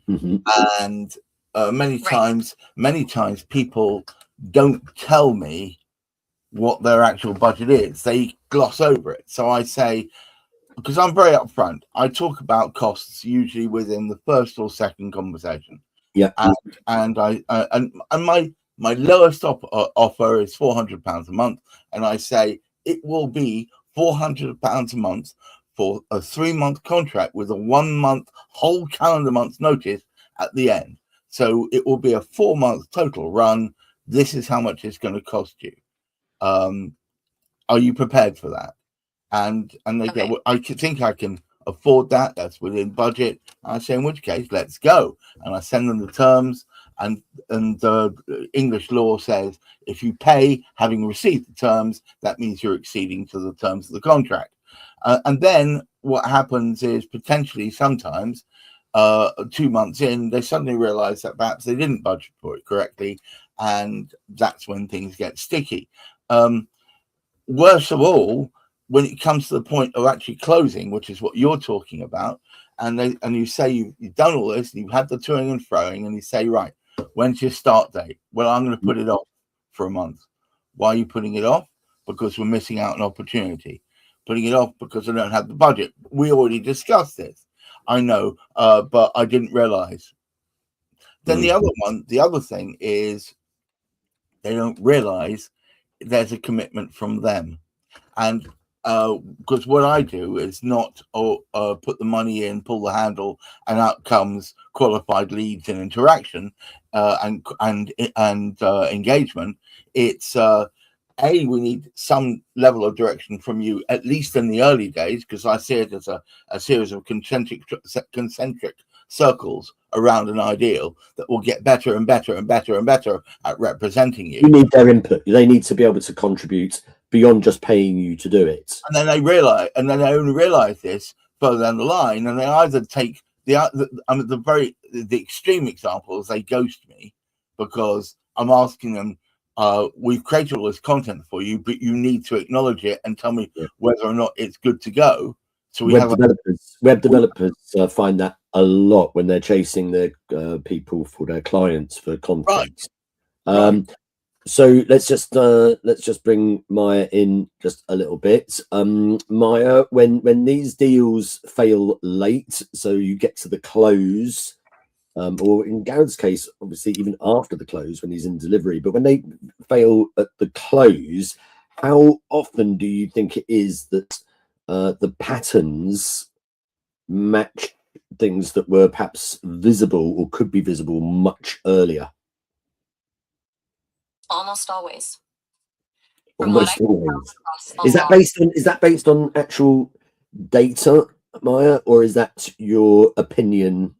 Mm-hmm. And many times people don't tell me what their actual budget is. They gloss over it. So I say, because I'm very upfront, I talk about costs usually within the first or second conversation. Yeah. And my lowest offer is £400 a month, and I say it will be £400 a month for a 3-month contract with a 1 month whole calendar month's notice at the end. So it will be a 4-month total run. This is how much it's going to cost you. Are you prepared for that? And they go, well, I think I can afford that. That's within budget. I say, in which case, let's go. And I send them the terms. And the English law says if you pay having received the terms, that means you're acceding to the terms of the contract. And then what happens is potentially sometimes 2 months in, they suddenly realize that perhaps they didn't budget for it correctly. And that's when things get sticky. Worst of all, when it comes to the point of actually closing, which is what you're talking about, and you say you've done all this, and you've had the toing and froing, and you say, right, when's your start date? Well, I'm going to put it off for a month. Why are you putting it off? Because we're missing out on opportunity. Putting it off because I don't have the budget. We already discussed this. I know, but I didn't realize. Then the other thing is they don't realize there's a commitment from them. And because what I do is not put the money in, pull the handle, and out comes qualified leads and interaction and engagement. It's we need some level of direction from you, at least in the early days, because I see it as a series of concentric circles around an ideal that will get better and better and better and better at representing you. You need their input. They need to be able to contribute beyond just paying you to do it. And then they only realize this further down the line, and they either take the extreme examples, they ghost me because I'm asking them, we've created all this content for you, but you need to acknowledge it and tell me whether or not it's good to go. So web developers find that a lot when they're chasing their people for their clients for content. Right. So let's just bring Maya in just a little bit. Maya, when these deals fail late, so you get to the close, or in Garrett's case, obviously even after the close when he's in delivery, but when they fail at the close, how often do you think it is that the patterns match things that were perhaps visible or could be visible much earlier? Almost always. Almost always. Is that based on actual data, Maya, or is that your opinion?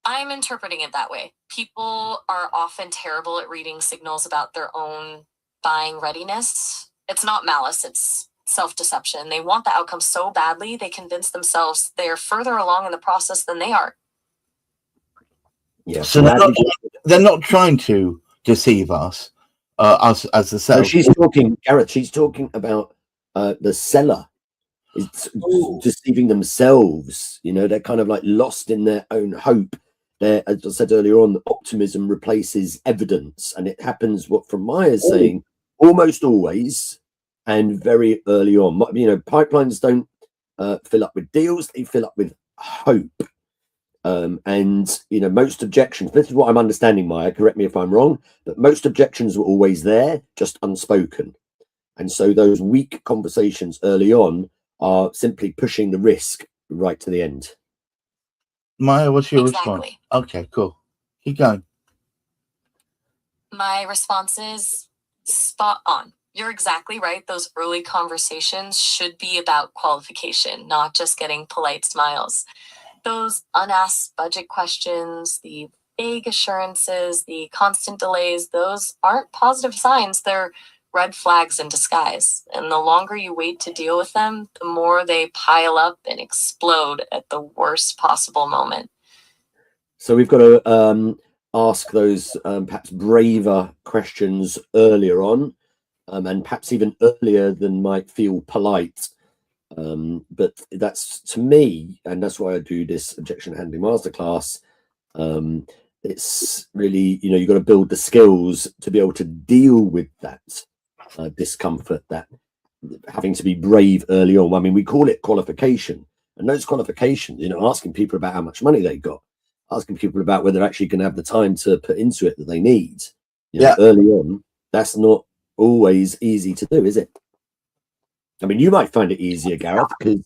I'm interpreting it that way. People are often terrible at reading signals about their own buying readiness. It's not malice, it's self-deception. They want the outcome so badly, they convince themselves they're further along in the process than they are. Yeah. So they're not trying to deceive us as the seller. No, she's talking, Garrett, she's talking about the seller. It's deceiving themselves. You know, they're kind of like lost in their own hope. As I said earlier on, optimism replaces evidence, and it happens, from Maya's saying, almost always and very early on. You know, pipelines don't fill up with deals; they fill up with hope. And you know, most objections. This is what I'm understanding, Maya. Correct me if I'm wrong, but most objections were always there, just unspoken. And so those weak conversations early on are simply pushing the risk right to the end. Maya, what's your response? Okay, cool. Keep going. My response is spot on. You're exactly right. Those early conversations should be about qualification, not just getting polite smiles. Those unasked budget questions, the vague assurances, the constant delays, those aren't positive signs. They're red flags in disguise. And the longer you wait to deal with them, the more they pile up and explode at the worst possible moment. So we've got to ask those perhaps braver questions earlier on, and perhaps even earlier than might feel polite. But that's, to me, and that's why I do this objection handling masterclass. It's really, you've got to build the skills to be able to deal with that discomfort, that having to be brave early on. I mean, we call it qualification, and those qualifications, asking people about how much money they got, asking people about whether they're actually going to have the time to put into it that they need, early on. That's not always easy to do, is it? I mean, you might find it easier, Gareth, because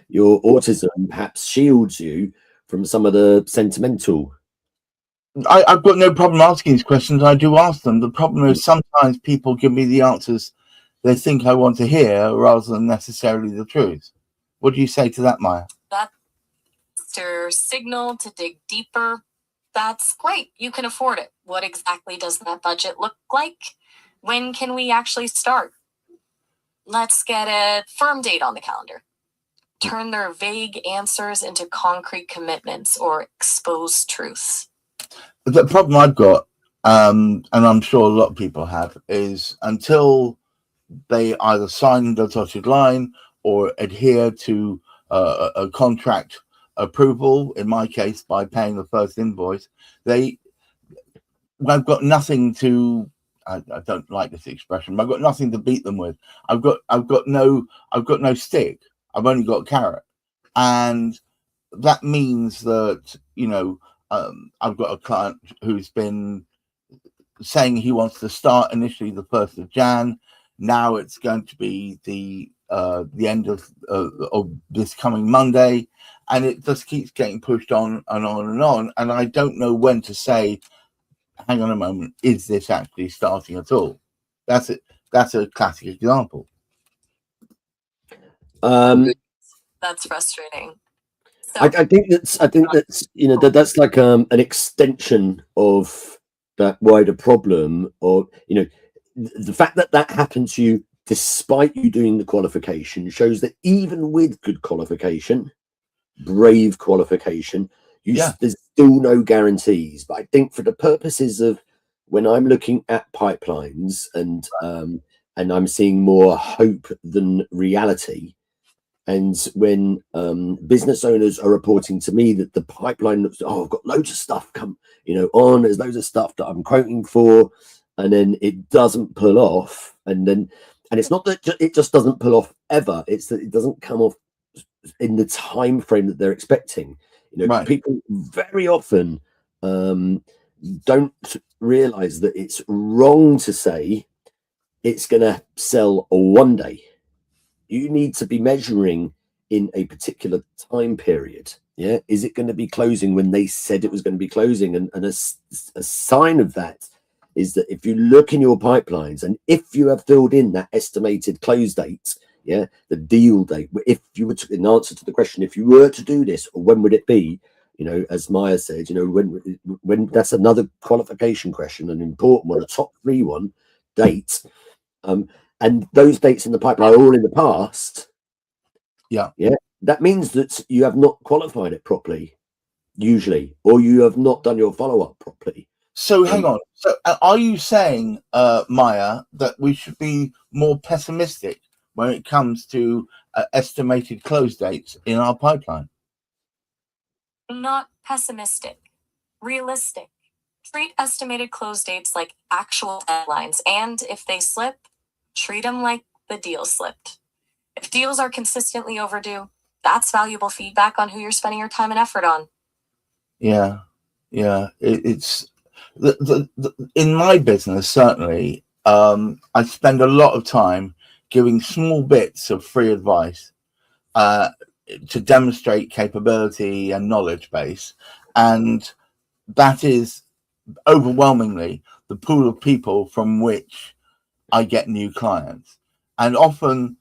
your autism perhaps shields you from some of the sentimental. I've got no problem asking these questions. I do ask them. The problem is sometimes people give me the answers they think I want to hear rather than necessarily the truth. What do you say to that, Maya? That's your signal to dig deeper. That's great. You can afford it. What exactly does that budget look like? When can we actually start? Let's get a firm date on the calendar. Turn their vague answers into concrete commitments or expose truths. The problem I've got, and I'm sure a lot of people have, is until they either sign the dotted line or adhere to a contract approval, in my case, by paying the first invoice, I've got nothing to. I don't like this expression, but I've got nothing to beat them with. I've got no stick. I've only got a carrot, and that means that I've got a client who's been saying he wants to start initially the 1st of Jan. Now it's going to be the end of this coming Monday, and it just keeps getting pushed on and on and on. And I don't know when to say, hang on a moment, is this actually starting at all? That's it. That's a classic example. That's frustrating. So, I think that's that's like an extension of that wider problem, or the fact that happened to you despite you doing the qualification shows that even with good qualification, brave qualification, there's still no guarantees. But I think for the purposes of when I'm looking at pipelines and I'm seeing more hope than reality, and when business owners are reporting to me that the pipeline looks, I've got loads of stuff come on, there's loads of stuff that I'm quoting for, and then it doesn't pull off, and it's not that it just doesn't pull off ever, it's that it doesn't come off in the time frame that they're expecting. Right. People very often don't realize that it's wrong to say it's going to sell one day. You need to be measuring in a particular time period. Yeah, is it going to be closing when they said it was going to be closing? And a sign of that is that if you look in your pipelines, and if you have filled in that estimated close date, the deal date, if you were to, in answer to the question, if you were to do this, or when would it be? As Maya said, when that's another qualification question, an important one, a top 3 one, date. And those dates in the pipeline are all in the past. Yeah. That means that you have not qualified it properly, usually, or you have not done your follow-up properly. So hang on. So are you saying, Maya, that we should be more pessimistic when it comes to estimated close dates in our pipeline? Not pessimistic, realistic. Treat estimated close dates like actual deadlines, and if they slip, treat them like the deal slipped. If deals are consistently overdue, that's valuable feedback on who you're spending your time and effort on. Yeah. It's in my business, certainly, I spend a lot of time giving small bits of free advice to demonstrate capability and knowledge base, and that is overwhelmingly the pool of people from which I get new clients. And often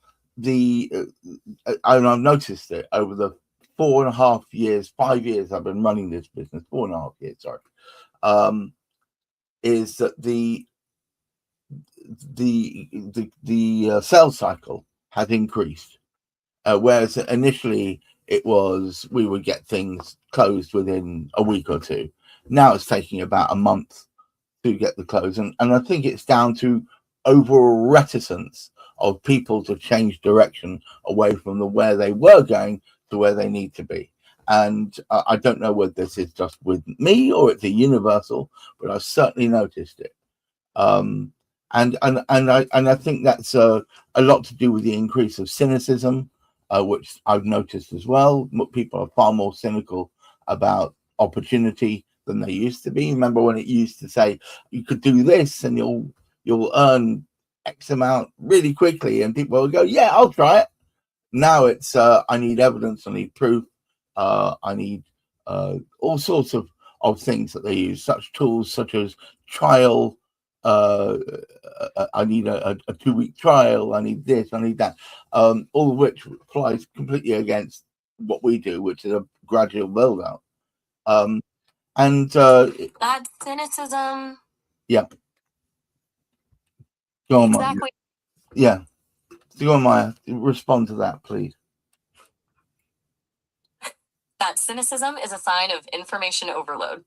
I've noticed it over the 4.5 years, 5 years I've been running this business, 4.5 years, sorry, is that the sales cycle has increased. Whereas initially it was we would get things closed within a week or two. Now it's taking about a month to get the close, and I think it's down to overall reticence of people to change direction away from where they were going to where they need to be. And I don't know whether this is just with me or it's a universal, but I've certainly noticed it. And I think that's a lot to do with the increase of cynicism, which I've noticed as well. People are far more cynical about opportunity than they used to be. Remember when it used to say you could do this and you'll earn X amount really quickly, and people will go, yeah, I'll try it. Now it's I need evidence, I need proof, I need all sorts of things that they use, such tools such as trial. I need a 2-week trial, I need this, I need that, all of which flies completely against what we do, which is a gradual build out. That cynicism. Yeah. Go on, Exactly. Yeah. Go on, Maya. Respond to that, please. That cynicism is a sign of information overload.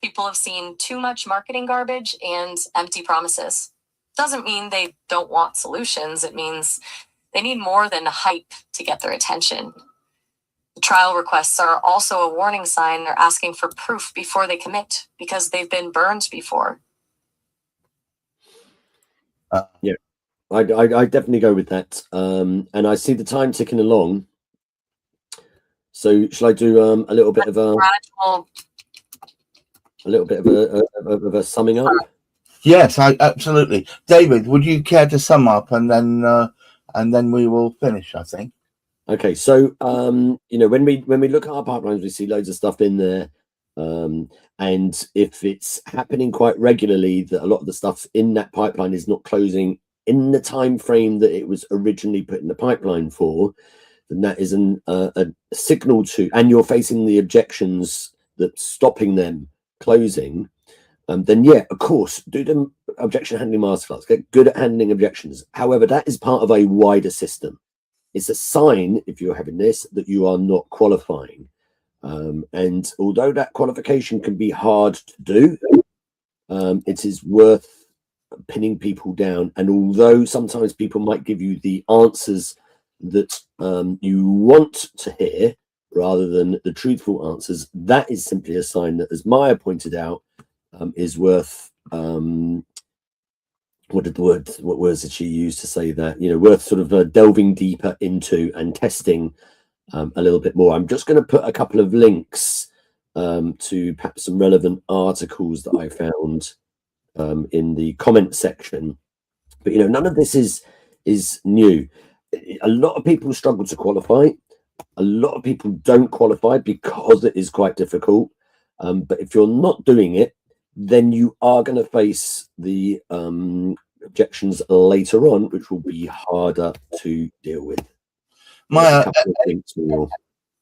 People have seen too much marketing garbage and empty promises. Doesn't mean they don't want solutions. It means they need more than hype to get their attention. The trial requests are also a warning sign. They're asking for proof before they commit because they've been burned before. Yeah, I definitely go with that. And I see the time ticking along. So shall I do a little bit of a summing up? Yes, absolutely. David, would you care to sum up, and then we will finish, I think. Okay, so when we look at our pipelines, we see loads of stuff in there, and if it's happening quite regularly, that a lot of the stuff in that pipeline is not closing in the time frame that it was originally put in the pipeline for, then that is a signal to, and you're facing the objections that's stopping them closing. Then yeah, of course, do the objection handling masterclass. Get good at handling objections. However, that is part of a wider system. It's a sign, if you're having this, that you are not qualifying. And although that qualification can be hard to do, it is worth pinning people down. And although sometimes people might give you the answers that you want to hear rather than the truthful answers, that is simply a sign that, as Maya pointed out, is worth what words did she use to say that, worth sort of delving deeper into and testing a little bit more. I'm just going to put a couple of links to perhaps some relevant articles that I found in the comment section, but none of this is new. A lot of people struggle to qualify. A lot of people don't qualify because it is quite difficult, but if you're not doing it, then you are going to face the objections later on, which will be harder to deal with. Maya,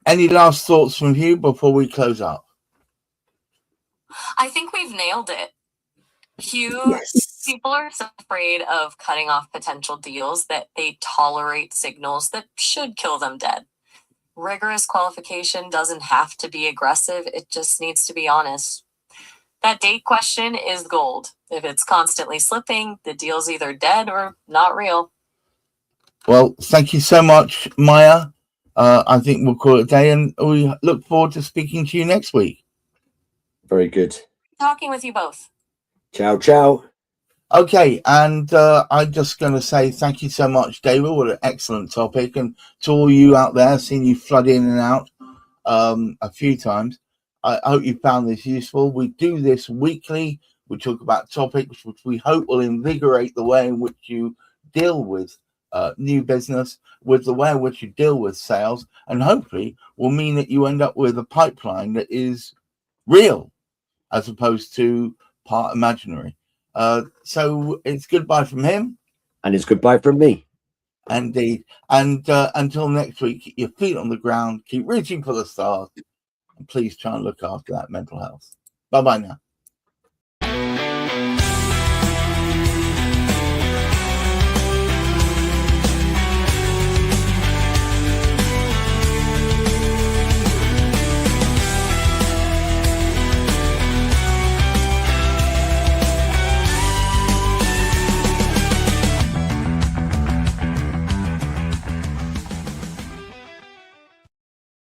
any last thoughts from you before we close up? I think we've nailed it. Yes. People are so afraid of cutting off potential deals that they tolerate signals that should kill them dead. Rigorous qualification doesn't have to be aggressive. It just needs to be honest. That date question is gold. If it's constantly slipping, the deal's either dead or not real. Well, thank you so much, Maya. I think we'll call it a day, and we look forward to speaking to you next week. Very good. Talking with you both. Ciao, ciao. Okay, and I'm just going to say thank you so much, David. What an excellent topic. And to all you out there, seeing you flood in and out a few times, I hope you found this useful. We do this weekly. We talk about topics which we hope will invigorate the way in which you deal with new business, with the way in which you deal with sales, and hopefully will mean that you end up with a pipeline that is real as opposed to part imaginary. So it's goodbye from him. And it's goodbye from me. Indeed. And until next week, keep your feet on the ground, keep reaching for the stars, and please try and look after that mental health. Bye-bye now.